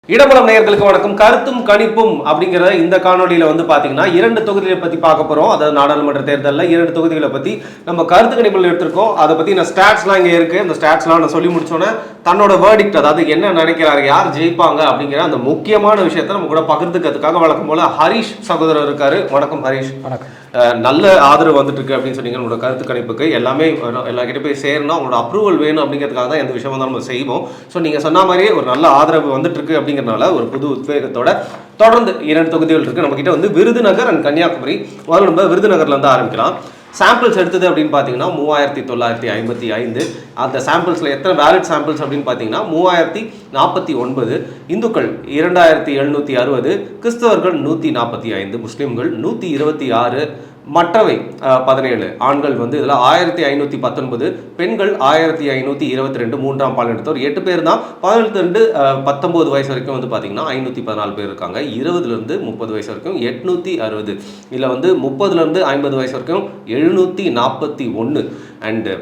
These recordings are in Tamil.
இடமலம் நேயர்களுக்கு வணக்கம். கருத்தும் கணிப்பும் அப்படிங்கிற இந்த காணொலியில வந்து பாத்தீங்கன்னா 2 தொகுதிகளை பத்தி பார்க்க போறோம். அதாவது நாடாளுமன்ற தேர்தலில் 2 தொகுதிகளை பத்தி நம்ம கருத்து கணிப்புகள் எடுத்திருக்கோம். அதை பத்தி நான் ஸ்டாட்ஸ்லாம் இங்க இருக்கு. அந்த ஸ்டாட்ஸ்லாம் நான் சொல்லி முடிச்சோன்னே தன்னோட வேர்டிக்ட், அதாவது என்ன நினைக்கிறாரு, யார் ஜெயிப்பாங்க அப்படிங்கிற அந்த முக்கியமான விஷயத்தை நம்ம கூட பகிர்ந்துக்கிறதுக்காக வழக்கம் போல ஹரீஷ் சகோதரர் இருக்காரு. வணக்கம் ஹரீஷ். வணக்கம். நல்ல ஆதரவு வந்துட்டு இருக்கு அப்படின்னு சொன்னீங்க. உங்களோட கருத்து கணிப்புக்கு எல்லாமே எல்லார்கிட்ட போய் சேரணும், அவங்களோட அப்ரூவல் வேணும் அப்படிங்கிறதுக்காக தான் எந்த விஷயம் வந்தாலும் நம்ம செய்வோம். ஸோ நீங்கள் சொன்ன மாதிரியே ஒரு நல்ல ஆதரவு வந்துட்டு இருக்கு அப்படிங்கிறதுனால ஒரு புது உத்வேகத்தோட தொடர்ந்து 2 தொகுதிகள் இருக்கு நம்ம கிட்ட. வந்து விருதுநகர் அண்ட் கன்னியாகுமரி. முதல்ல நம்ம விருதுநகர்ல இருந்து ஆரம்பிக்கலாம். சாம்பிள்ஸ் எடுத்தது அப்படின்னு பார்த்தீங்கன்னா 3955. அந்த சாம்பிள்ஸில் எத்தனை வேலிட் சாம்பிள்ஸ் அப்படின்னு பார்த்தீங்கன்னா 3049. இந்துக்கள் 2760, கிறிஸ்தவர்கள் 145, முஸ்லீம்கள் 126, மற்றவை 17. ஆண்கள் வந்து இதில் 1519, பெண்கள் 1522. மூன்றாம் பால் எடுத்தவர் 8 பேர் தான். 18 19 வயசு வரைக்கும் வந்து பார்த்தீங்கன்னா 514 பேர் இருக்காங்க. 20லேருந்து 30 வயசு வரைக்கும் 860. இதில் வந்து 30லேருந்து 50 வயசு வரைக்கும் 741. அண்டு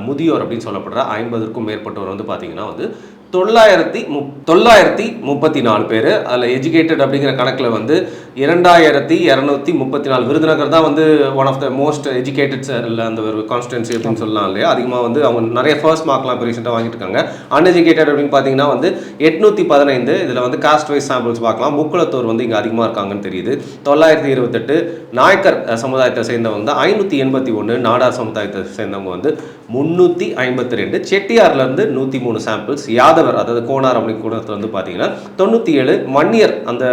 முதியோர் அப்படின்னு சொல்லப்படுற 50க்கும் மேற்பட்டவர் வந்து பார்த்தீங்கன்னா வந்து 934 பேர். அதில் எஜுகேட்டட் அப்படிங்கிற கணக்கில் வந்து 2234. விருதுநகர் தான் வந்து ஒன் ஆஃப் த மோஸ்ட் எஜுகேட்டட்ஸ் அந்த ஒரு கான்ஸ்டிடன்சி அப்படின்னு சொல்லலாம் இல்லையா. அதிகமாக வந்து அவங்க நிறைய ஃபர்ஸ்ட் மார்க்லாம் இப்போ ரீசெண்டாக வாங்கிட்டு இருக்காங்க. அன்எஜுகேட்டட் அப்படின்னு பார்த்தீங்கன்னா வந்து 815. இதில் வந்து காஸ்ட் வைஸ் சாம்பிள்ஸ் பார்க்கலாம். முக்குளத்தோர் வந்து இங்கே அதிகமாக இருக்காங்கன்னு தெரியுது. 928. நாயக்கர் சமுதாயத்தை சேர்ந்தவங்க தான் 581. நாடார் சமுதாயத்தை சேர்ந்தவங்க வந்து 352. செட்டியார்லேருந்து 103 சாம்பிள்ஸ். யாதவர், அதாவது கோனார் அப்படிங்கிற கூடத்தில் வந்து பார்த்தீங்கன்னா 97. மன்னியர் அந்த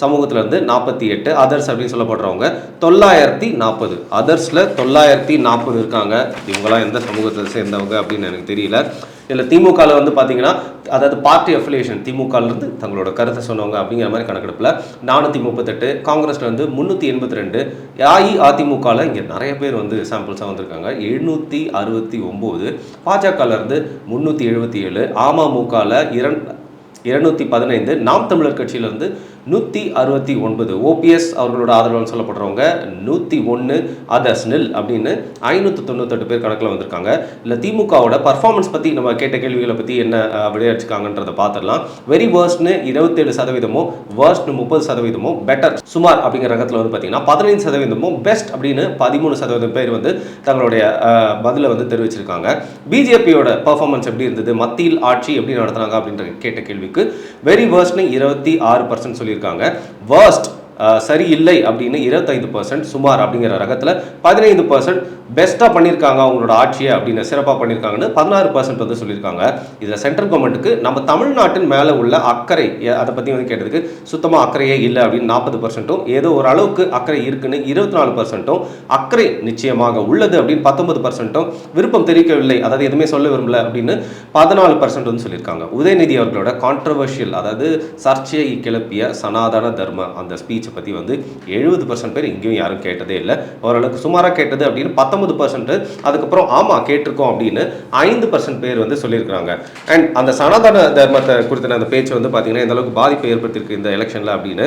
சமூகத்திலேருந்து 48. அதர்ஸ் அப்படின்னு சொல்லப்படுறவங்க 940. அதர்ஸில் 940 இருக்காங்க. இவங்களாம் எந்த சமூகத்தை சேர்ந்தவங்க அப்படின்னு எனக்கு தெரியல. இதில் திமுகவில் வந்து பார்த்தீங்கன்னா, அதாவது பார்ட்டி அஃபிலியேஷன் திமுகலேருந்து தங்களோட கருத்தை சொன்னவங்க அப்படிங்கிற மாதிரி கணக்கெடுப்பில் 438. காங்கிரஸில் வந்து 382. அஇஅதிமுகவில் இங்கே நிறைய பேர் வந்து சாம்பிள்ஸாக வந்திருக்காங்க. 769. பாஜகலேருந்து 377. அமமுகவில் 215. நாம் தமிழர் கட்சியிலேருந்து 169. ஓபிஎஸ் அவர்களோட ஆதரவுன்னு சொல்லப்படுறவங்க 101. அதர்ஸ் நில் அப்படின்னு 598 பேர் கணக்கில் வந்திருக்காங்க. இல்லை திமுகவோட பர்ஃபார்மன்ஸ் பற்றி நம்ம கேட்ட கேள்விகளை பற்றி என்ன விளையாடிச்சிருக்காங்கன்றதை பார்த்துடலாம். வெரி வேர்ஸ்ட்னு 27%, வேர்ஸ்ட்னு 30%, பெட்டர் சுமார் அப்படிங்கிற ரகத்தில் வந்து பார்த்தீங்கன்னா 15%, பெஸ்ட் அப்படின்னு 13% பேர் வந்து தங்களுடைய பதிலை வந்து தெரிவிச்சிருக்காங்க. பிஜேபியோட பர்ஃபார்மன்ஸ் எப்படி இருந்தது, மத்தியில் ஆட்சி எப்படி நடத்துனாங்க அப்படின்ற கேட்ட கேள்விக்கு வெரி வேர்ஸ்ட்னு 26% சொல்லியிருக்காங்க. வேர்ஸ்ட் சரியில்லை அப்படின்னு 25%, சுமார் அப்படிங்கிற ரகத்தில் 15%, பெஸ்ட்டாக பண்ணியிருக்காங்க அவங்களோட ஆட்சியை அப்படின்னு சிறப்பாக பண்ணியிருக்காங்கன்னு 16% வந்து சொல்லியிருக்காங்க. இதில் சென்ட்ரல் கவர்மெண்ட்டுக்கு நம்ம தமிழ்நாட்டின் மேலே உள்ள அக்கறை, அதை பற்றி வந்து கேட்டதுக்கு சுத்தமாக அக்கறையே இல்லை அப்படின்னு 40%, ஏதோ ஒரு அளவுக்கு அக்கறை இருக்குன்னு 24%, அக்கறை நிச்சயமாக உள்ளது அப்படின்னு 19%, விருப்பம் தெரிவிக்கவில்லை, அதாவது எதுவுமே சொல்ல விரும்பல அப்படின்னு 14% வந்து சொல்லியிருக்காங்க. உதயநிதி அவர்களோட கான்ட்ரவர்ஷியல், அதாவது சர்ச்சையை கிளப்பிய சனாதன தர்ம அந்த ஸ்பீச்சை பற்றி வந்து 70% பேர் இங்கேயும் யாரும் கேட்டதே இல்லை. ஓரளவுக்கு சுமாராக கேட்டது அப்படின்னு 19%, அதுக்கப்புறம் ஆமாம் கேட்டிருக்கோம் அப்படின்னு 5% பேர் வந்து சொல்லியிருக்கிறாங்க. அண்ட் அந்த சனாதன தர்மத்தை குறித்த அந்த பேச்சு வந்து பார்த்தீங்கன்னா இந்த அளவுக்கு பாதிப்பை ஏற்படுத்தியிருக்கு இந்த எலெக்ஷனில் அப்படின்னு,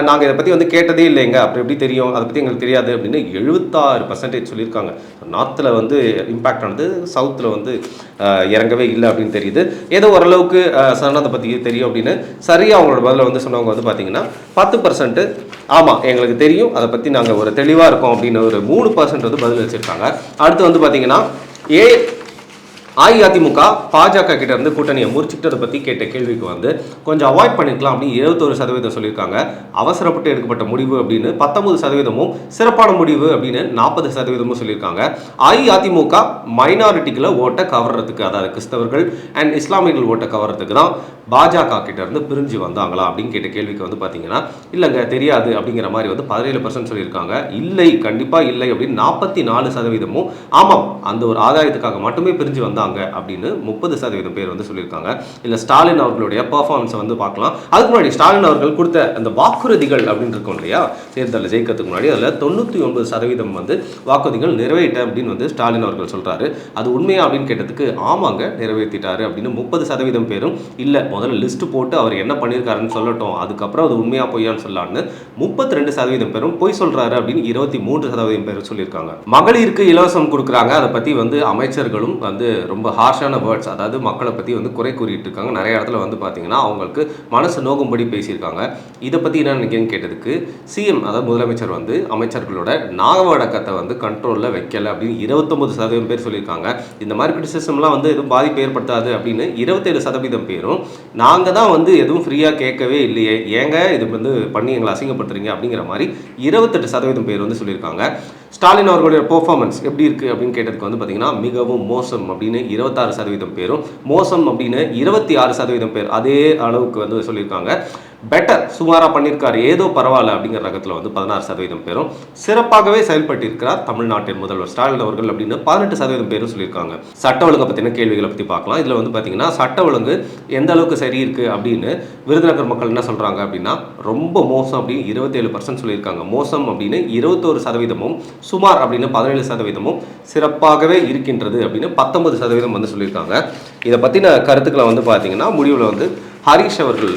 நாங்கள் இதை பற்றி வந்து கேட்டதே இல்லைங்க, அப்படி எப்படி தெரியும், அதை பற்றி எங்களுக்கு தெரியாது அப்படின்னு 76% சொல்லியிருக்காங்க. நார்த்தில் வந்து இம்பேக்ட் ஆனது, சவுத்தில் வந்து இறங்கவே இல்லை அப்படின்னு தெரியுது. ஏதோ ஓரளவுக்கு சனாதனத்தை பற்றி தெரியும் அப்படின்னு சரியாக அவங்களோட பதிலை வந்து சொன்னவங்க வந்து பார்த்தீங்கன்னா 10% ஆமாம் எங்களுக்கு தெரியும், அதை பற்றி நாங்கள் ஒரு தெளிவாக இருக்கோம் அப்படின்னு ஒரு 3% வந்து பதில் வச்சுருக்காங்க. அடுத்து வந்து பார்த்தீங்கன்னா அஇஅதிமுக பாஜக கிட்ட இருந்து கூட்டணியை முறிச்சுக்கிட்டதை பற்றி கேட்ட கேள்விக்கு வந்து கொஞ்சம் அவாய்ட் பண்ணிக்கலாம் அப்படின்னு 21% சொல்லியிருக்காங்க. அவசரப்பட்டு எடுக்கப்பட்ட முடிவு அப்படின்னு 19%, சிறப்பான முடிவு அப்படின்னு 40% சொல்லியிருக்காங்க. அஇஅதிமுக மைனாரிட்டிகளை ஓட்டை கவர்றதுக்கு, அதாவது கிறிஸ்தவர்கள் அண்ட் இஸ்லாமியர்கள் ஓட்டை கவர்றதுக்கு தான் பாஜக கிட்ட இருந்து பிரிஞ்சு வந்தாங்களா அப்படின்னு கேட்ட கேள்விக்கு வந்து பார்த்தீங்கன்னா இல்லைங்க தெரியாது அப்படிங்கிற மாதிரி வந்து 17% சொல்லியிருக்காங்க. இல்லை கண்டிப்பாக இல்லை அப்படின்னு 44%, ஆமாம் அந்த ஒரு ஆதாயத்துக்காக மட்டுமே பிரிஞ்சு வந்தாங்க அப்படின்னு 30% பேர் வந்து சொல்லியிருக்காங்க. இல்லை ஸ்டாலின் அவர்களுடைய பர்ஃபார்மன்ஸை வந்து பார்க்கலாம். அதுக்கு முன்னாடி ஸ்டாலின் அவர்கள் கொடுத்த அந்த வாக்குறுதிகள் அப்படின்னு இருக்கும் இல்லையா, தேர்தலில் ஜெயிக்கிறதுக்கு முன்னாடி அதில் 99% வந்து வாக்குறுதிகள் நிறைவேற்ற அப்படின்னு வந்து ஸ்டாலின் அவர்கள் சொல்கிறாரு. அது உண்மையா அப்படின்னு கேட்டதுக்கு ஆமாங்க நிறைவேற்றிட்டாரு அப்படின்னு 30% பேரும், இல்லை முதல்ல லிஸ்ட் போட்டு அவர் என்ன பண்ணியிருக்காருன்னு சொல்லட்டும், அதுக்கப்புறம் அது உண்மையா பொய்யான்னு சொல்லலான்னு 32% பேரும் பொய் சொல்றாரு அப்படின்னு 23% பேர் சொல்லியிருக்காங்க. மகளிருக்கு இலவசம் கொடுக்குறாங்க, அதை பற்றி வந்து அமைச்சர்களும் வந்து ரொம்ப ஹார்ஷான வேர்ட்ஸ், அதாவது மக்களை பற்றி வந்து குறை கூறிட்டு இருக்காங்க. நிறைய இடத்துல வந்து பார்த்தீங்கன்னா அவங்களுக்கு மனசு நோகும்படி பேசியிருக்காங்க. இதை பற்றி என்ன நினைக்கிறேன்னு கேட்டதுக்கு சிஎம், அதாவது முதலமைச்சர் வந்து அமைச்சர்களோட நாகவடக்கத்தை வந்து கண்ட்ரோலில் வைக்கல அப்படின்னு 29% பேர் சொல்லியிருக்காங்க. இந்த மாதிரி கிரிட்டிசிசம்லாம் வந்து எதுவும் பாதிப்பு ஏற்படுத்தாது அப்படின்னு 27% பேரும், நாங்கள் தான் வந்து எதுவும் ஃப்ரீயாக கேட்கவே இல்லையே, ஏங்க இது வந்து பண்ணி எங்களை அசிங்கப்படுத்துறீங்க அப்படிங்கிற மாதிரி 28% பேர் வந்து சொல்லியிருக்காங்க. ஸ்டாலின் அவர்களுடைய பெர்ஃபார்மன்ஸ் எப்படி இருக்குது அப்படின்னு கேட்டதுக்கு வந்து பார்த்தீங்கன்னா மிகவும் மோசம் அப்படின்னு 26% பேரும், மோசம் அப்படின்னு 26% பேர் அதே அளவுக்கு வந்து சொல்லியிருக்காங்க. பெட்டர், சுமாராக பண்ணியிருக்காரு, ஏதோ பரவாயில்ல அப்படிங்கிற ரகத்தில் வந்து 16% பேரும், சிறப்பாகவே செயல்பட்டிருக்கிறார் தமிழ்நாட்டின் முதல்வர் ஸ்டாலின் அவர்கள் அப்படின்னு 18% பேரும் சொல்லியிருக்காங்க. சட்ட ஒழுங்கை பற்றின கேள்விகளை பற்றி பார்க்கலாம். இதில் வந்து பார்த்தீங்கன்னா சட்ட ஒழுங்கு எந்த அளவுக்கு சரி இருக்குது அப்படின்னு விருதுநகர் மக்கள் என்ன சொல்கிறாங்க அப்படின்னா ரொம்ப மோசம் அப்படின்னு 27% சொல்லியிருக்காங்க. மோசம் அப்படின்னு 21%, சுமார் அப்படின்னு 17%, சிறப்பாகவே இருக்கின்றது அப்படின்னு 19% வந்து சொல்லியிருக்காங்க. இதை பற்றின கருத்துக்களை வந்து பார்த்தீங்கன்னா முடிவில் வந்து ஹரிஷ் அவர்கள்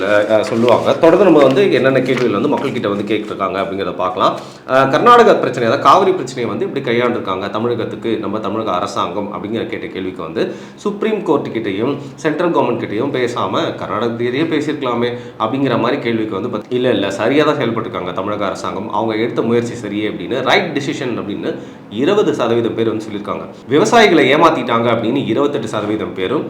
சொல்லுவாங்க. தொடர்ந்து நம்ம வந்து என்னென்ன கேள்விகள் வந்து மக்கள்கிட்ட வந்து கேட்டிருக்காங்க அப்படிங்கிறத பார்க்கலாம். கர்நாடக பிரச்சனை, அதாவது காவிரி பிரச்சனையை வந்து இப்படி கையாண்டிருக்காங்க தமிழகத்துக்கு நம்ம தமிழக அரசாங்கம் அப்படிங்கிற கேட்ட கேள்விக்கு வந்து சுப்ரீம் கோர்ட்டுக்கிட்டையும் சென்ட்ரல் கவர்மெண்ட் கிட்டையும் பேசாமல் கர்நாடகத்திலேயே பேசியிருக்கலாமே அப்படிங்கிற மாதிரி கேள்விக்கு வந்து இல்லை சரியாக தான் செயல்பட்டுருக்காங்க தமிழக அரசாங்கம், அவங்க எடுத்த முயற்சி சரியே அப்படின்னு ரைட் டிசிஷன் அப்படின்னு 20% பேர் வந்து சொல்லியிருக்காங்க. விவசாயிகளை ஏமாத்திட்டாங்க அப்படின்னு 28% பேரும்,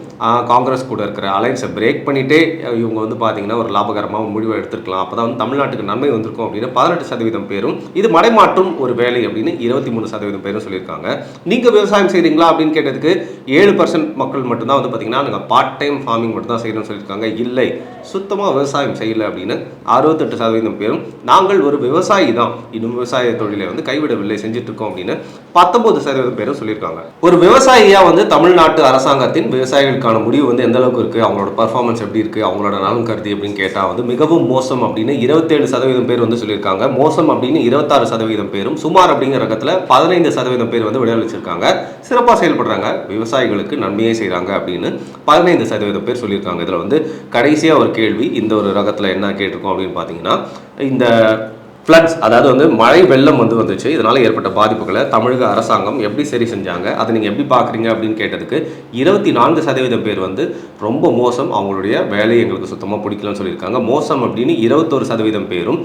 காங்கிரஸ் கூட இருக்கிற அலைன்ஸை பிரேக் பண்ணிட்டே இவங்க வந்து பார்த்தீங்கன்னா ஒரு லாபகரமாக முடிவை எடுத்துருக்கலாம், அப்போ தான் வந்து தமிழ்நாட்டுக்கு நன்மை வந்திருக்கும் அப்படின்னு 18% பேரும், இது மடைமாற்றும் ஒரு வேலை அப்படின்னு 23% பேரும் சொல்லியிருக்காங்க. நீங்கள் விவசாயம் செய்கிறீங்களா அப்படின்னு கேட்டதுக்கு 7% மக்கள் மட்டும்தான் வந்து பார்த்தீங்கன்னா நாங்கள் பார்ட் டைம் ஃபார்மிங் மட்டும் தான் செய்யணும்னு சொல்லியிருக்காங்க. இல்லை, சுத்தமாக விவசாயம் செய்யலை அப்படின்னு 68% பேரும், நாங்கள் ஒரு விவசாயி தான், இன்னும் விவசாய தொழிலை வந்து கைவிடவில்லை, செஞ்சுட்டு இருக்கோம் அப்படின்னு 19% பேரும் சொல்லியிருக்காங்க. ஒரு விவசாயியாக வந்து தமிழ்நாட்டு அரசாங்கத்தின் விவசாயிகளுக்கான முடிவு வந்து எந்த அளவுக்கு இருக்குது, அவங்களோட பர்ஃபார்மன்ஸ் எப்படி இருக்குது, அவங்களோட நலன் கருதி அப்படின்னு கேட்டால் வந்து மிகவும் மோசம் அப்படின்னு 27% பேர் வந்து சொல்லியிருக்காங்க. மோசம் அப்படின்னு 26% பேரும், சுமார் அப்படிங்கிற ரகத்தில் 15% பேர் வந்து விளைவிச்சிருக்காங்க. சிறப்பாக செயல்படுறாங்க, விவசாயிகளுக்கு நன்மையே செய்கிறாங்க அப்படின்னு 15% பேர் சொல்லியிருக்காங்க. இதில் வந்து கடைசியாக ஒரு கேள்வி இந்த ஒரு ரகத்தில் என்ன கேட்டிருக்கோம் அப்படின்னு பார்த்தீங்கன்னா, இந்த ஃப்ளட்ஸ், அதாவது வந்து மழை வெள்ளம் வந்து வந்துச்சு, இதனால் ஏற்பட்ட பாதிப்புகளை தமிழக அரசாங்கம் எப்படி சரி செஞ்சாங்க, அதை நீங்கள் எப்படி பார்க்குறீங்க அப்படின்னு கேட்டதுக்கு 24% பேர் வந்து ரொம்ப மோசம், அவங்களுடைய வேலையை எங்களுக்கு சுத்தமாக பிடிக்கலன்னு சொல்லியிருக்காங்க. மோசம் அப்படின்னு 21% பேரும்,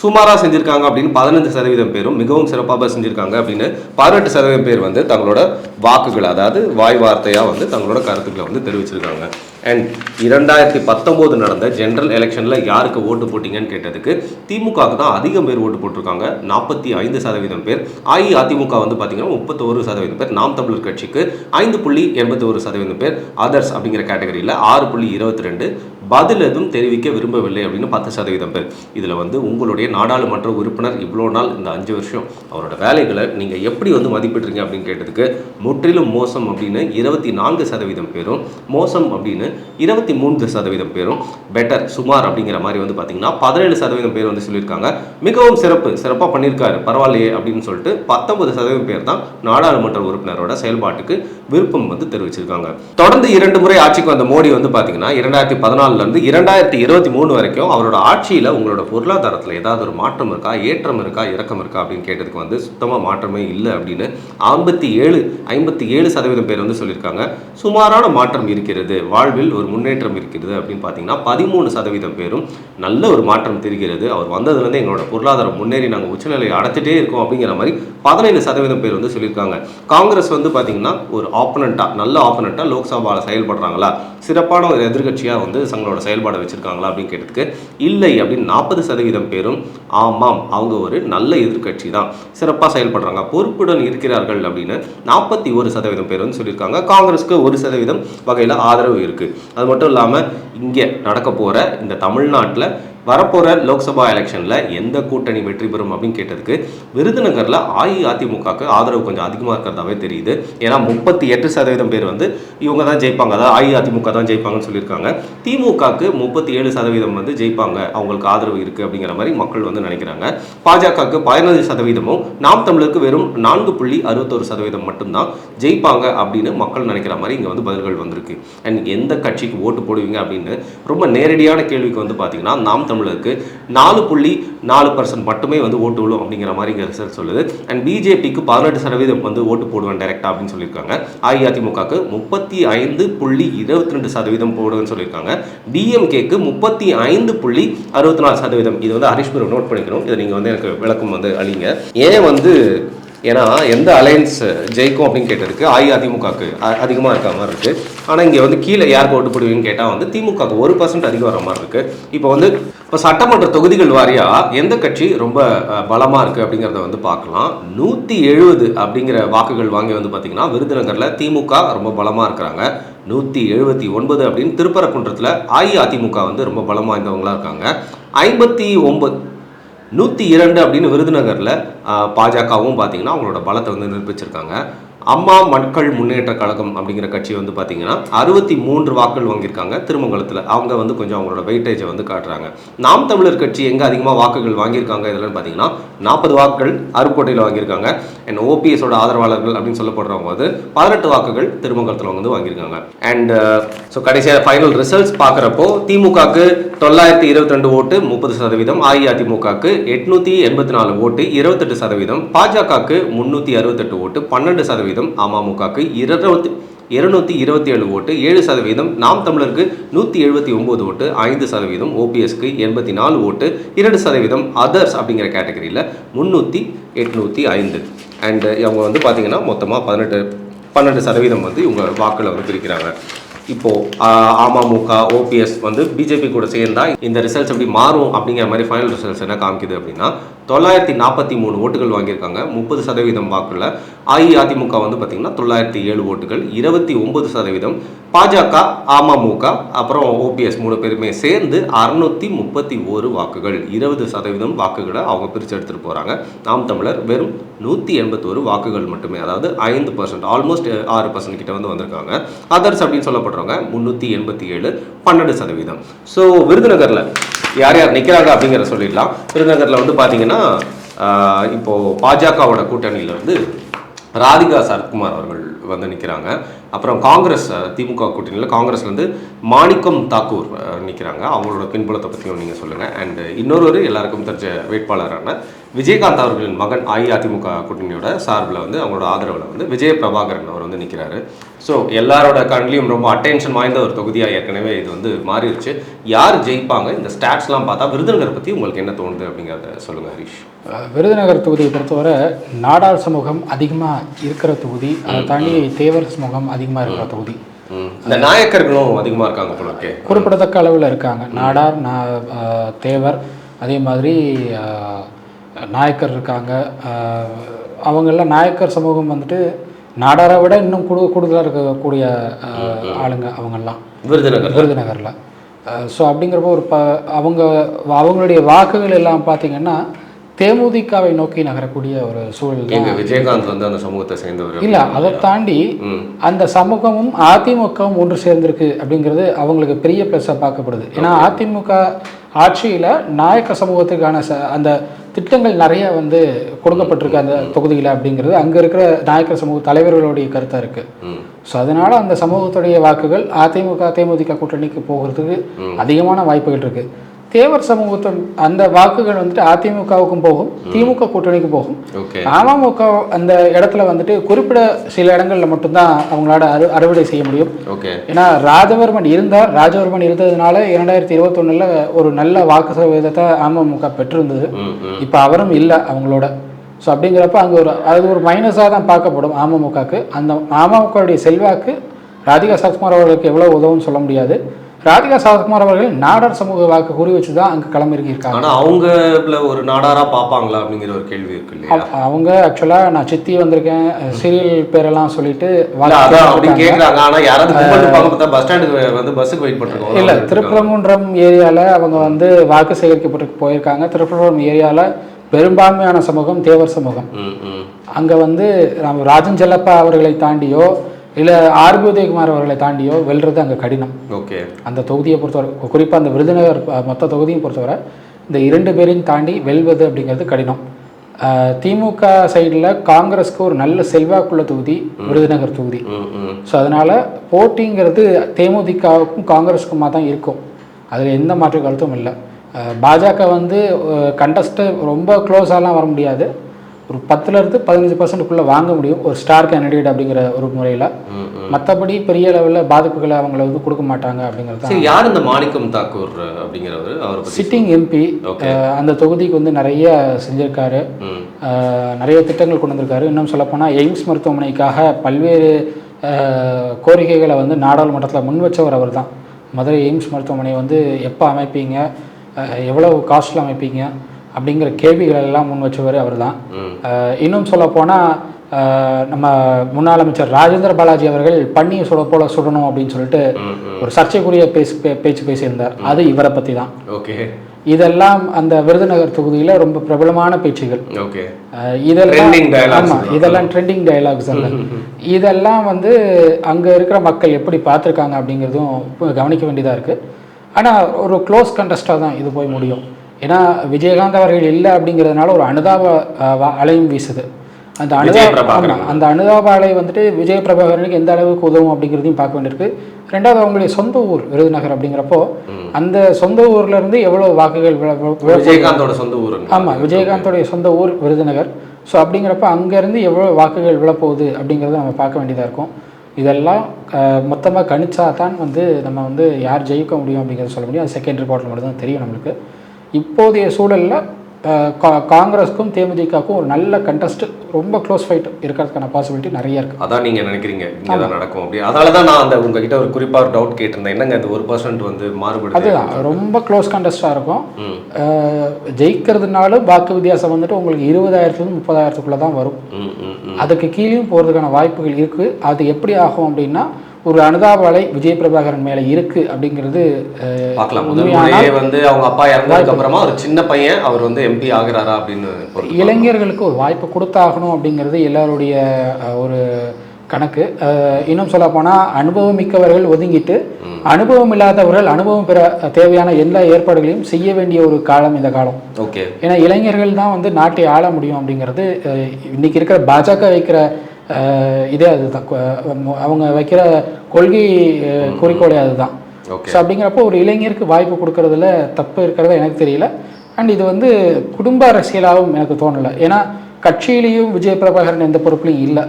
சுமாராக செஞ்சுருக்காங்க அப்படின்னு 15% பேரும், மிகவும் சிறப்பாக செஞ்சுருக்காங்க அப்படின்னு 18% பேர் வந்து தங்களோட வாக்குகளை, அதாவது வாய் வார்த்தையாக வந்து தங்களோட கருத்துக்களை வந்து தெரிவிச்சிருக்காங்க. அண்ட் 2019 நடந்த ஜென்ரல் எலெக்ஷனில் யாருக்கு ஓட்டு போட்டிங்கன்னு கேட்டதுக்கு திமுகவுக்கு தான் அதிகம் பேர் ஓட்டு போட்டிருக்காங்க, 45% பேர். அஇஅதிமுக வந்து பார்த்தீங்கன்னா 31% பேர். நாம் தமிழர் கட்சிக்கு 5.81% பேர். அதர்ஸ் அப்படிங்கிற கேட்டகரியில் 6.22, பதில் எதுவும் தெரிவிக்க விரும்பவில்லை அப்படின்னு 10% பேர். இதில் வந்து உங்களுடைய நாடாளுமன்ற உறுப்பினர் இவ்வளோ நாள் இந்த 5 வருஷம் அவரோட வேலைகளை நீங்கள் எப்படி வந்து மதிப்பிடுறீங்க அப்படின்னு கேட்டதுக்கு முற்றிலும் மோசம் அப்படின்னு 24% பேரும், மோசம் அப்படின்னு 23% பேரும், பெட்டர், சுமார் அப்படிங்கிற மாதிரி வந்து பார்த்தீங்கன்னா 17% பேர் வந்து சொல்லியிருக்காங்க. மிகவும் சிறப்பாக பண்ணியிருக்காரு, பரவாயில்லையே அப்படின்னு சொல்லிட்டு 19% பேர் தான் நாடாளுமன்ற உறுப்பினரோட செயல்பாட்டுக்கு விருப்பம் வந்து தெரிவிச்சிருக்காங்க. தொடர்ந்து 2 முறை ஆட்சிக்கு வந்த மோடி வந்து பார்த்தீங்கன்னா 2014 2023 வரைக்கும் அவரோட ஆட்சியில் உங்களோட பொருளாதாரத்தில் ஏதாவது ஒரு மாற்றம் இருக்கா, ஏற்றம் இருக்கா, இறக்கம் இருக்கா அப்படின்னு கேட்டதுக்கு வந்து சுத்தமாக மாற்றமே இல்லை அப்படின்னு 57% பேர் வந்து சொல்லியிருக்காங்க. சுமாரான மாற்றம் இருக்கிறது, வாழ்வில் ஒரு முன்னேற்றம் இருக்கிறது அப்படின்னு பார்த்தீங்கன்னா 13% பேரும், நல்ல ஒரு மாற்றம் தெரிகிறது, அவர் வந்ததுலேருந்து எங்களோட பொருளாதாரம் முன்னேறி நாங்கள் உச்சநிலையை அடைச்சிட்டே இருக்கோம் அப்படிங்கிற மாதிரி 17% பேர் வந்து சொல்லியிருக்காங்க. காங்கிரஸ் வந்து பார்த்தீங்கன்னா ஒரு ஆப்பனண்ட்டாக, நல்ல ஆப்பனண்ட்டாக லோக்சபாவில் செயல்படுறாங்களா, சிறப்பான ஒரு எதிர்கட்சியாக வந்து தங்களோட செயல்பாடை வச்சிருக்காங்களா அப்படின்னு கேட்டதுக்கு இல்லை அப்படின்னு 40% பேரும், ஆமாம் அவங்க ஒரு நல்ல எதிர்கட்சி தான், சிறப்பாக செயல்படுறாங்க, பொறுப்புடன் இருக்கிறார்கள் அப்படின்னு 41% பேர் வந்து சொல்லியிருக்காங்க. காங்கிரஸ்க்கு 1% வகையில் ஆதரவு இருக்குது. அது மட்டும் இல்லாமல் இங்கே நடக்க போகிற இந்த தமிழ்நாட்டில் வரப்போகிற லோக்சபா எலெக்ஷனில் எந்த கூட்டணி வெற்றி பெறும் அப்படின்னு கேட்டதுக்கு விருதுநகரில் அஇஅதிமுகவுக்கு ஆதரவு கொஞ்சம் அதிகமாக இருக்கிறதாவே தெரியுது. ஏன்னா 38% பேர் வந்து இவங்க தான் ஜெயிப்பாங்க, அதாவது அஇஅதிமுக தான் ஜெயிப்பாங்கன்னு சொல்லியிருக்காங்க. திமுகவுக்கு 37% வந்து ஜெயிப்பாங்க, அவங்களுக்கு ஆதரவு இருக்குது அப்படிங்கிற மாதிரி மக்கள் வந்து நினைக்கிறாங்க. பாஜகவுக்கு 15%, நாம் தமிழருக்கு வெறும் 4.61% மட்டும்தான் ஜெயிப்பாங்க அப்படின்னு மக்கள் நினைக்கிற மாதிரி இங்கே வந்து பதில்கள் வந்திருக்கு. அண்ட் எந்த கட்சிக்கு ஓட்டு போடுவீங்க அப்படின்னு ரொம்ப நேரடியான கேள்விக்கு வந்து பார்த்தீங்கன்னா நாம் தமிழருக்கு 4.4% மட்டுமே வந்து ஓட்டு விழும் அப்படிங்கிற மாதிரி இங்கே ரிசல்ட் சொல்லுது. அண்ட் பிஜேபிக்கு 18% வந்து ஓட்டு போடுவேன் டைரக்டா அப்படின்னு சொல்லியிருக்காங்க. அஇஅதிமுகக்கு 35.22% போடுவேன்னு சொல்லியிருக்காங்க. டிஎம்கேக்கு 35.64%. இது வந்து ஹரிஷ் ப்ரோ நோட் பண்ணிக்கணும். இதை நீங்கள் வந்து எனக்கு விளக்கம் வந்து அளிங்க. ஏன் வந்து ஏன்னா எந்த அலையன்ஸ் ஜெயிக்கும் அப்படின்னு கேட்டதுக்கு அஇஅதிமுகவுக்கு அதிகமாக இருக்க மாதிரி இருக்குது. ஆனால் இங்கே வந்து கீழே யாருக்கு ஓட்டு போடுவீங்கன்னு கேட்டால் வந்து திமுகவுக்கு 1% அதிகம் வர மாதிரி இருக்குது. இப்போ சட்டமன்ற தொகுதிகள் வாரியாக எந்த கட்சி ரொம்ப பலமாக இருக்குது அப்படிங்கிறத வந்து பார்க்கலாம். 170 அப்படிங்கிற வாக்குகள் வாங்கி வந்து பார்த்திங்கன்னா விருதுநகரில் திமுக ரொம்ப பலமாக இருக்கிறாங்க. 179 அப்படின்னு திருப்பரங்குன்றத்தில் அஇஅதிமுக வந்து ரொம்ப பலம் வாய்ந்தவங்களாக இருக்காங்க. 102 அப்படின்னு விருதுநகரில் பாஜகவும் பார்த்தீங்கன்னா அவங்களோட பலத்தை வந்து நிரூபிச்சிருக்காங்க. அம்மா மக்கள் முன்னேற்ற கழகம் அப்படிங்கிற கட்சி வந்து பார்த்தீங்கன்னா 63 வாக்குகள் வாங்கியிருக்காங்க திருமங்கலத்தில். அவங்க வந்து கொஞ்சம் அவங்களோட வெயிட்டேஜை வந்து காட்டுறாங்க. நாம் தமிழர் கட்சி எங்கே அதிகமாக வாக்குகள் வாங்கியிருக்காங்க இதெல்லாம் பார்த்தீங்கன்னா 40 வாக்குகள் அருப்புக்கோட்டையில் வாங்கியிருக்காங்க. அண்ட் ஓபிஎஸோட ஆதரவாளர்கள் அப்படின்னு சொல்லப்படுறவங்க வந்து 18 வாக்குகள் திருமங்கலத்தில் வந்து வாங்கியிருக்காங்க. அண்ட் ஸோ கடைசியாக ஃபைனல் ரிசல்ட்ஸ் பார்க்குறப்போ திமுகவுக்கு 922 ஓட்டு 30%, அஇஅதிமுகவுக்கு 884 ஓட்டு 28%, பாஜகவுக்கு 368 ஓட்டு 12%, அமமுகவுக்கு 227 ஓட்டு 7%, நாம் தமிழருக்கு 179 ஓட்டு 5%, ஓபிஎஸ்க்கு 84 ஓட்டு 2%, அதர்ஸ் அப்படிங்கிற கேட்டகரியில் 805. அண்ட் அவங்க வந்து பார்த்தீங்கன்னா மொத்தமாக 12% வந்து இவங்க வாக்களை வந்து பிரிக்கிறாங்க. இப்போது அமமுக ஓபிஎஸ் வந்து பிஜேபி கூட சேர்ந்தால் இந்த ரிசல்ட்ஸ் எப்படி மாறும் அப்படிங்கிற மாதிரி ஃபைனல் ரிசல்ட்ஸ் என்ன காமிக்குது அப்படின்னா 943 ஓட்டுகள் வாங்கியிருக்காங்க 30% வாக்குல. அஇஅதிமுக வந்து பார்த்திங்கன்னா 907 ஓட்டுகள் 29%, பாஜக அமமுக அப்புறம் ஓபிஎஸ் 3 பேருமே சேர்ந்து 631 வாக்குகள் 20% வாக்குகளை அவங்க பிரித்து எடுத்துகிட்டு போகிறாங்க. நாம் தமிழர் வெறும் 181 வாக்குகள் மட்டுமே, அதாவது 5%, ஆல்மோஸ்ட் 6% கிட்ட வந்து வந்திருக்காங்க. அதர்ஸ் அப்படின்னு சொல்லப்படுறவங்க 387 12%. ஸோ விருதுநகரில் யார் யார் நிற்கிறாங்க அப்படிங்கிற சொல்லிடலாம். விருதுநகரில் வந்து பார்த்தீங்கன்னா இப்போது பாஜகவோட கூட்டணியில் வந்து ராதிகா சரத்குமார் அவர்கள் வந்து நிற்கிறாங்க. அப்புறம் காங்கிரஸ் திமுக கூட்டணியில் காங்கிரஸ்லேருந்து மாணிக்கம் தாக்கூர் நிற்கிறாங்க. அவங்களோட பின்புலத்தை பற்றியும் நீங்கள் சொல்லுங்கள். அண்ட் இன்னொரு எல்லாருக்கும் தெரிஞ்ச வேட்பாளரான விஜயகாந்த் அவர்களின் மகன் அஇஅதிமுக கூட்டணியோட சார்பில் வந்து அவங்களோட ஆதரவில் வந்து விஜய பிரபாகரன் அவர் வந்து நிற்கிறாரு. ஸோ எல்லாரோட கண்ட்லையும் ரொம்ப அட்டென்ஷன் வாய்ந்த ஒரு தொகுதியாக ஏற்கனவே இது வந்து மாறிடுச்சு. யார் ஜெயிப்பாங்க, இந்த ஸ்டாட்ஸ்லாம் பார்த்தா விருதுநகர் பற்றி உங்களுக்கு என்ன தோணுது அப்படிங்கிறத சொல்லுங்கள் ஹரிஷ். விருதுநகர் தொகுதியை பொறுத்தவரை நாடார் சமூகம் அதிகமாக இருக்கிற தொகுதி, அதை தாண்டி தேவர் சமூகம் அதிகமாக இருக்கிற தொகுதி. இந்த நாயக்கர்களும் அதிகமாக இருக்காங்க போல இருக்கே, குறிப்பிடத்தக்க அளவில் இருக்காங்க. நாடார் தேவர் அதே மாதிரி நாயக்கர் இருக்காங்க. அவங்கள நாயக்கர் சமூகம் வந்துட்டு நாடாரை விட இன்னும் கூடுதலாக இருக்கக்கூடிய ஆளுங்க அவங்கெல்லாம் விருதுநகரில். ஸோ அப்படிங்கிறப்போ ஒரு அவங்களுடைய வாக்குகள் எல்லாம் பார்த்தீங்கன்னா தேமுதிகவை நோக்கி நகரக்கூடிய ஒரு சூழல். விஜயகாந்த் வந்து அந்த சமூகத்தை சேர்ந்தவர் இல்லை, அதை தாண்டி அந்த சமூகமும் அதிமுகவும் ஒன்று சேர்ந்திருக்கு அப்படிங்கிறது அவங்களுக்கு பெரிய ப்ளஸ்ஸாக பார்க்கப்படுது. ஏன்னா அதிமுக ஆட்சியில் நாயக்க சமூகத்துக்கான அந்த திட்டங்கள் நிறைய வந்து கொடுக்கப்பட்டிருக்கு அந்த தொகுதியில் அப்படிங்கிறது அங்கே இருக்கிற நாயக்கர் சமூக தலைவர்களுடைய கருத்தாக இருக்குது. ஸோ அதனால் அந்த சமூகத்துடைய வாக்குகள் அதிமுக தேமுதிக கூட்டணிக்கு போகிறதுக்கு அதிகமான வாய்ப்புகள் இருக்குது. தேவர் சமூகத்தின் அந்த வாக்குகள் வந்துட்டு அதிமுகவுக்கும் போகும், திமுக கூட்டணிக்கு போகும். அமமுக அந்த இடத்துல வந்துட்டு குறிப்பிட சில இடங்கள்ல மட்டும்தான் அவங்களால அறுவடை செய்ய முடியும். ஏன்னா ராஜவர்மன் இருந்ததுனால 2021 ஒரு நல்ல வாக்கு சதவீதத்தை அமமுக பெற்றிருந்தது. இப்போ அவரும் இல்லை அவங்களோட. ஸோ அப்படிங்கிறப்ப அங்கே அது ஒரு மைனஸாக தான் பார்க்கப்படும் அமமுகவுக்கு. அந்த அமமுகவுடைய செல்வாக்கு ராதிகா சரத்குமார் அவர்களுக்கு எவ்வளோ உதவும்னு சொல்ல முடியாது. ராதிகா சரத்குமார் அவர்கள் நாடார் சமூக வாக்கு குறி வச்சு தான் அங்கே களமிறங்கியிருக்காங்க. ஆனால் அவங்கள ஒரு நாடாரா பார்ப்பாங்களா அப்படிங்கிற ஒரு கேள்வி இருக்கு இல்லையா? அவங்க ஆக்சுவலாக நான் சித்தி வந்திருக்கேன் சீரியல் பேரெல்லாம் சொல்லிட்டு அப்படி கேட்குறாங்க. ஆனால் யாராவது பஸ் ஸ்டாண்டுக்கு வந்து பஸ்ஸுக்கு வெயிட் பண்ணுறாங்க. இல்லை, திருப்பரங்குன்றம் ஏரியாவில் அவங்க வந்து வாக்கு சேகரிக்கப்பட்டு போயிருக்காங்க. திருப்பரங்குன்றம் ஏரியாவில் பெரும்பான்மையான சமூகம் தேவர் சமூகம். அங்கே வந்து நம்ம ராஜன் செல்லப்பா அவர்களை தாண்டியோ இல்லை ஆர்பி உதயகுமார் அவர்களை தாண்டியோ வெல்றது அங்கே கடினம். ஓகே. அந்த தொகுதியை பொறுத்தவரை, குறிப்பாக அந்த விருதுநகர் மொத்த தொகுதியும் பொறுத்தவரை இந்த 2 பேரையும் தாண்டி வெல்வது அப்படிங்கிறது கடினம். திமுக சைடில் காங்கிரஸ்க்கு ஒரு நல்ல செல்வாக்குள்ள தொகுதி விருதுநகர் தொகுதி. ஸோ அதனால் போட்டிங்கிறது தேமுதிகவுக்கும் காங்கிரஸுக்குமா தான் இருக்கும், அதில் எந்த மாற்று கருத்தும் இல்லை. பாஜக வந்து கண்டஸ்ட்டு ரொம்ப க்ளோஸாலாம் வர முடியாது, ஒரு 10% 15% வாங்க முடியும் ஒரு ஸ்டார் கேண்டிடேட் அப்படிங்கிற ஒரு முறையில். மற்றபடி பெரிய லெவலில் பாதிப்புகளை அவங்கள வந்து கொடுக்க மாட்டாங்க அப்படிங்கிறது. யார் இந்த மாணிக்கம் தாக்கூர் அப்படிங்கிறவர்? அவர் சிட்டிங் எம்பி, அந்த தொகுதிக்கு வந்து நிறைய செஞ்சிருக்காரு, நிறைய திட்டங்கள் கொண்டு வந்திருக்காரு. இன்னும் சொல்லப்போனால் எய்ம்ஸ் மருத்துவமனைக்காக பல்வேறு கோரிக்கைகளை வந்து நாடாளுமன்றத்தில் முன் வச்சவர் அவர் தான். மதுரை எய்ம்ஸ் மருத்துவமனையை வந்து எப்போ அமைப்பீங்க, எவ்வளவு காஸ்ட்டில் அமைப்பீங்க அப்படிங்கிற கேள்விகள் எல்லாம் முன் வச்சவர் அவர் தான். இன்னும் சொல்லப்போனால் நம்ம முன்னாள் அமைச்சர் ராஜேந்திர பாலாஜி அவர்கள் பன்னியை சுட போல சுடணும் அப்படின்னு சொல்லிட்டு ஒரு சர்ச்சைக்குரிய பேச்சு பேசியிருந்தார், அது இவரை பற்றி தான். ஓகே. இதெல்லாம் அந்த விருதுநகர் தொகுதியில் ரொம்ப பிரபலமான பேச்சுகள். இதெல்லாம் ட்ரெண்டிங் டயலாக்ஸ் அல்ல. இதெல்லாம் வந்து அங்கே இருக்கிற மக்கள் எப்படி பார்த்துருக்காங்க அப்படிங்கிறதும் கவனிக்க வேண்டியதாக இருக்குது. ஆனால் ஒரு க்ளோஸ் கண்டஸ்டாக தான் இது போய் முடியும். ஏன்னா விஜயகாந்த் அவர்கள் இல்லை அப்படிங்கிறதுனால ஒரு அனுதாப அலையும் வீசுது. அந்த அனுதாப அலை வந்துட்டு விஜய பிரபாகரனுக்கு எந்த அளவுக்கு உதவும் அப்படிங்கிறதையும் பார்க்க வேண்டியிருக்கு. ரெண்டாவது அவங்களுடைய சொந்த ஊர் விருதுநகர் அப்படிங்கிறப்போ அந்த சொந்த ஊர்ல இருந்து எவ்வளவு வாக்குகள் விஜயகாந்தோட சொந்த ஊர். ஆமாம், விஜயகாந்தோடைய சொந்த ஊர் விருதுநகர். ஸோ அப்படிங்கிறப்ப அங்கேருந்து எவ்வளோ வாக்குகள் விழப்போகுது அப்படிங்கிறத நம்ம பார்க்க வேண்டியதாக இருக்கும். இதெல்லாம் மொத்தமாக கணிச்சா தான் வந்து நம்ம வந்து யார் ஜெயிக்க முடியும் அப்படிங்கிறத சொல்ல முடியும். அது செகண்ட் ரிப்போர்ட்டில் மட்டும் தான் தெரியும் நம்மளுக்கு. இப்போதைய சூழலில் காங்கிரஸுக்கும் தேமுதிகவுக்கும் ஒரு நல்ல கண்டஸ்ட், ரொம்ப க்ளோஸ் ஃபைட் இருக்கிறதுக்கான பாசிபிலிட்டி நிறைய இருக்குது. அதான் நீங்கள் நினைக்கிறீங்க இங்கே தான் நடக்கும் அப்படி? அதனால தான் நான் அந்த உங்ககிட்ட ஒரு குறிப்பாக ஒரு டவுட் கேட்டிருந்தேன், என்னங்க அந்த 1% வந்து மாறுபடுது? அதுதான் ரொம்ப க்ளோஸ் கண்டஸ்டாக இருக்கும். ஜெயிக்கிறதுனாலும் வாக்கு வித்தியாசம் வந்துட்டு உங்களுக்கு 20,000 30,000 தான் வரும். அதுக்கு கீழேயும் போகிறதுக்கான வாய்ப்புகள் இருக்குது. அது எப்படி ஆகும் அப்படின்னா ஒரு அனுதாபலை விஜய் பிரபாகரன் மேலே இருக்கு அப்படிங்கிறது பார்க்கலாம். வந்து அவங்க அப்பா இறந்ததுக்கு அப்புறமா ஒரு சின்ன பையன் அவர் வந்து எம்பி ஆகிறாரா அப்படின்னு இளைஞர்களுக்கு ஒரு வாய்ப்பு கொடுத்தாகணும் அப்படிங்கிறது எல்லாருடைய ஒரு கணக்கு. இன்னும் சொல்ல போனால் அனுபவம் மிக்கவர்கள் ஒதுங்கிட்டு அனுபவம் இல்லாதவர்கள் அனுபவம் பெற தேவையான எல்லா ஏற்பாடுகளையும் செய்ய வேண்டிய ஒரு காலம் இந்த காலம். ஓகே. ஏன்னா இளைஞர்கள் தான் வந்து நாட்டை ஆள முடியும் அப்படிங்கிறது இன்னைக்கு இருக்கிற பாஜக வைக்கிற இதே அதுதான், அவங்க வைக்கிற கொள்கை குறிக்கோளே அதுதான். ஸோ அப்படிங்கிறப்போ ஒரு இளைஞருக்கு வாய்ப்பு கொடுக்கறதுல தப்பு இருக்கிறதா எனக்கு தெரியல. அண்ட் இது வந்து குடும்ப அரசியலாகவும் எனக்கு தோணலை. ஏன்னா கட்சியிலையும் விஜய் பிரபாகரன் எந்த பொறுப்புலையும் இல்லை.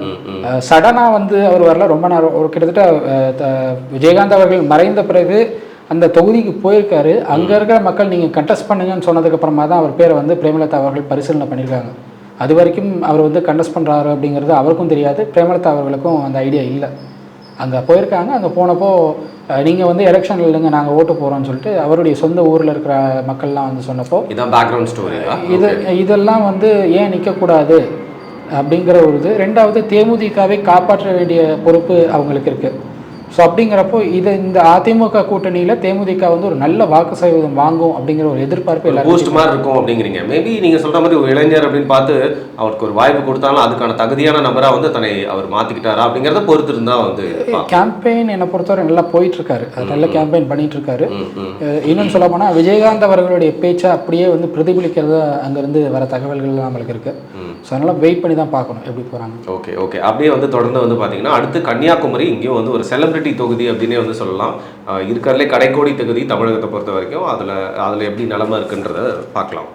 சடனாக வந்து அவர் வரல, ரொம்ப நேரம் ஒரு கிட்டத்தட்ட விஜயகாந்த் அவர்கள் மறைந்த பிறகு அந்த தொகுதிக்கு போயிருக்காரு. அங்கே இருக்கிற மக்கள் நீங்கள் கண்டெஸ்ட் பண்ணுங்கன்னு சொன்னதுக்கப்புறமா தான் அவர் பேரை வந்து பிரேமலதா அவர்கள் பரிசீலனை பண்ணியிருக்காங்க. அது வரைக்கும் அவர் வந்து கண்டெஸ்ட் பண்ணுறாரு அப்படிங்கிறது அவருக்கும் தெரியாது, பிரேமலதா அவர்களுக்கும் அந்த ஐடியா இல்லை. அங்கே போயிருக்காங்க. அங்கே போனப்போ நீங்கள் வந்து எலெக்ஷனில் இல்லைங்க நாங்கள் ஓட்டு போகிறோம்னு சொல்லிட்டு அவருடைய சொந்த ஊரில் இருக்கிற மக்கள்லாம் வந்து சொன்னப்போ இதான் பேக்ரவுண்ட் ஸ்டோரி. இதெல்லாம் வந்து ஏன் நிற்கக்கூடாது அப்படிங்கிற ஒரு இது. ரெண்டாவது தேமுதிகவை காப்பாற்ற வேண்டிய பொறுப்பு அவங்களுக்கு இருக்குது. ஸோ அப்படிங்கிறப்போ இந்த அதிமுக கூட்டணியில் தேமுதிக வந்து ஒரு நல்ல வாக்கு சதவீதம் வாங்கும் அப்படிங்கிற ஒரு எதிர்பார்ப்பு எல்லாரும் பூஸ்ட் மாதிரி இருக்கும் அப்படிங்கிறீங்க. மேபி நீங்கள் சொல்கிற மாதிரி ஒரு இளைஞர் அப்படின்னு பார்த்து அவருக்கு ஒரு வாய்ப்பு கொடுத்தாலும் அதுக்கான தகுதியான நபராக வந்து தன்னை அவர் மாற்றிக்கிட்டாரா அப்படிங்கிறத பொறுத்து இருந்தால் வந்து கேம்பெயின் என்னை பொறுத்தவரை நல்லா போயிட்டுருக்காரு, நல்ல கேம்பெயின் பண்ணிட்டு இருக்காரு. இன்னும் சொல்ல போனால் விஜயகாந்த் அவர்களுடைய பேச்சை அப்படியே வந்து பிரதிபலிக்கிறதா அங்கேருந்து வர தகவல்கள் நம்மளுக்கு இருக்குது. ஸோ அதனால் வெயிட் பண்ணி தான் பார்க்கணும் எப்படி போகிறாங்க. Okay okay. அப்படியே வந்து தொடர்ந்து வந்து பார்த்தீங்கன்னா அடுத்து கன்னியாகுமரி, இங்கேயும் வந்து ஒரு செலிபிரிட்டி தொகுதி அப்படின்னே வந்து சொல்லலாம். இருக்கிறதுலே கடைக்கோடி தொகுதி தமிழகத்தை பொறுத்த வரைக்கும். அதில் எப்படி நிலமை இருக்குன்றதை பார்க்கலாம்.